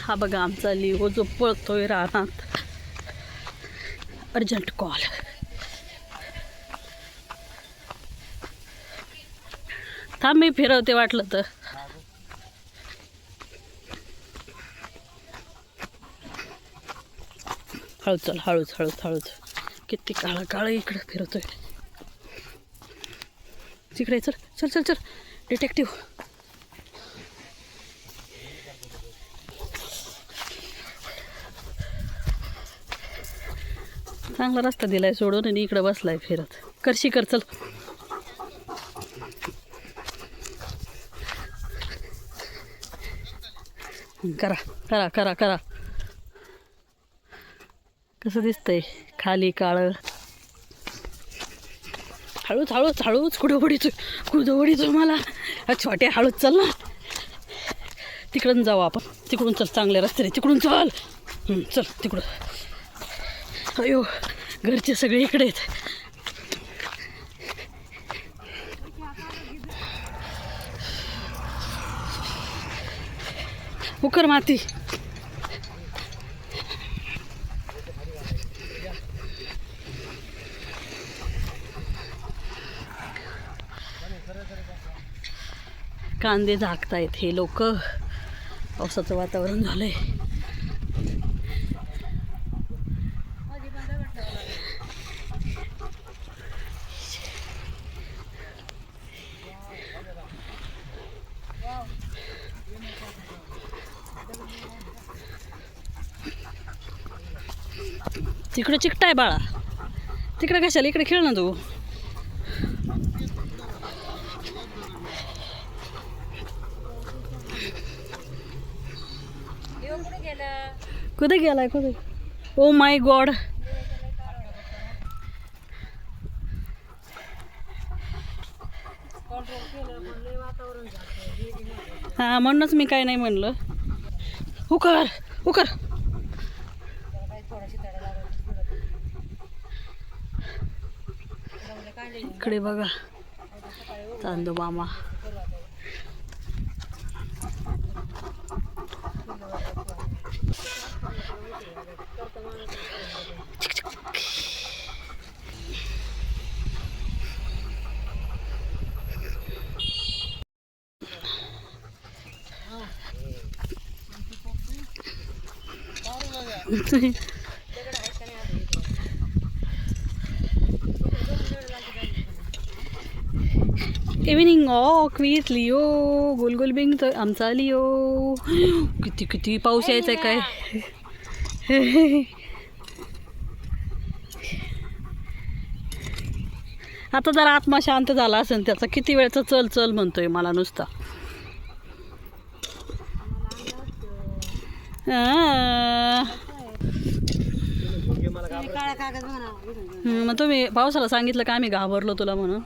हा बघा आमचा लिओ जो पळतोय रानात. Urgent call. थांब मी फिरवते वाटलं तर. हळूच चल, हळूच हळूच हळूच. किती काळं काळं इकडं फिरतोय. तिकडे चल चल चल चल. डिटेक्टिव्ह. चांगला रस्ता दिलाय सोडून आणि इकडं बसलाय फिरत. करशी कर चल. करा करा करा करा. कसं दिसतंय खाली काळं. हळूच हळूच हळूच. कुठं वडीतोय मला. छोटे हळूच चल ना. तिकडून जाऊ आपण. तिकडून चल, चांगल्या रस्त्याने तिकडून चल. चल तिकडून. अयो घरचे सगळे इकडे आहेत. उकर माती. कांदे झाकतायत हे लोक. पावसाचं वातावरण झालंय. तिकडं चिकटाय बाळा. तिकडं कशाला, इकडे खेळ ना तू. कुठे गेलाय कुठे. Oh my God. हा म्हणूनच मी काय नाही म्हणलं. उकर उकर. इकडे बघा चांदू मामा. Evening walk with Leo. गोलगोल बिंग तर आमचा लिओ. किती किती पाऊस यायचा काय. आता जरा आत्मा शांत झाला असेल त्याचा. किती वेळचा चल चल म्हणतोय मला नुसता. मग तुम्ही पावसाला सांगितलं का आम्ही घाबरलो तुला म्हणून.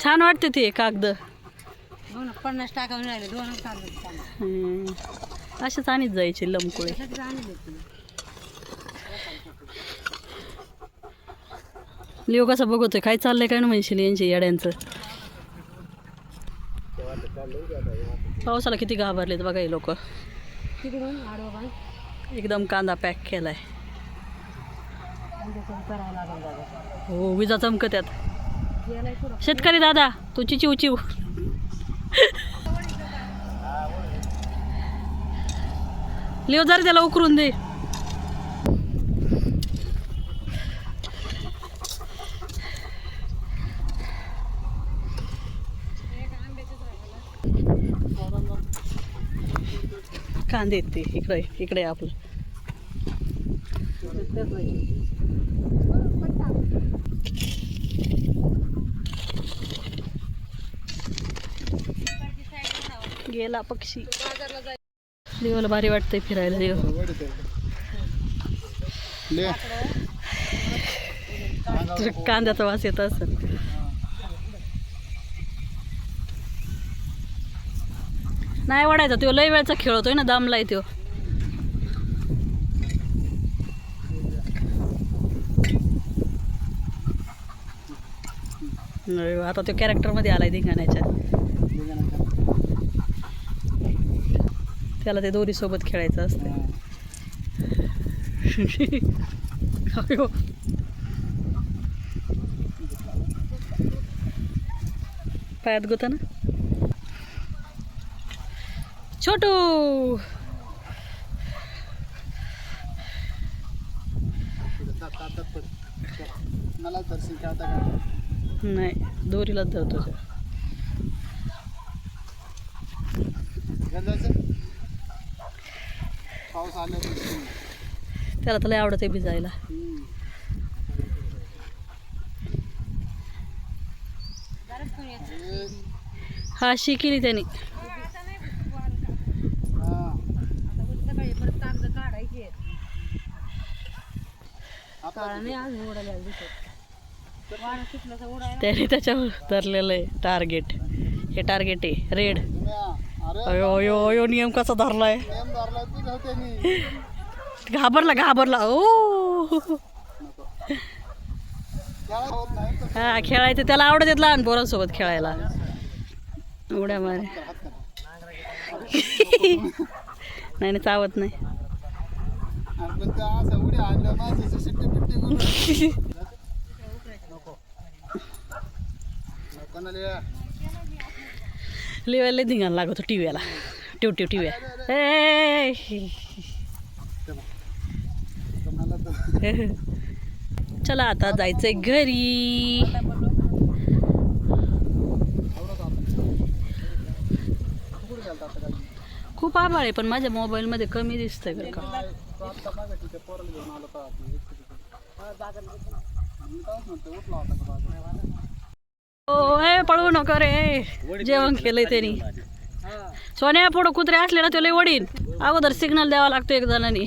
छान वाटते ते कागद. 50 टाका मिळाले. 2 असेच आणीत जायचे लमकुळे. लिओ कसा बघतोय काय चाललंय काय ना म्हणशील यांच्या येड्यांचं. पावसाला किती घाबरलेत बघा हे लोक. एकदम कांदा पॅक केलाय. हो विजा चमकत्यात. शेतकरी दादा तुझी चिव चिव. लिओ जर त्याला उकरून दे. कांदे ते इकडे इकडे आपलं. गेला पक्षी. देवाला भारी वाटतंय फिरायला. देव कांद्याचा वास येत असेल. नाही वाढायचा तो. लय वेळचा खेळतोय ना. दामलाय तो. आता तो कॅरेक्टर मध्ये आलाय धिंगाण्याच्या. त्याला ते दोरीसोबत खेळायचं असतं. अयो. पायात गुता ना छोटू. मला दर्शन खेळता का नाही दोरीलाच धरतो तो. गंजाचं पाऊस आला त्याला तर लय आवडत आहे भिजायला. हा अशी केली त्याने. त्याने त्याच्यावर धरलेलं आहे टार्गेट. हे टार्गेट आहे रेड. अयो अयो अयो नियम कसा धरलाय. घाबरला घाबरला. ओ हा खेळायचं त्याला आवडत येत लहान पोरांसोबत खेळायला. उड्या मारे. नाही नाही चावत नाही. लिवायला धिंगाणा लागतो टीव्हीला. टिव्या चला आता जायचंय घरी. खूप आभाळ आहे पण माझ्या मोबाईलमध्ये कमी दिसतंय बरं का. ओ हे पळवू नको रे. जेवण केलंय त्यांनी. सोन्या पुढं कुत्रे असले ना त्याला वडीन अगोदर सिग्नल द्यावा लागतो एक जणांनी.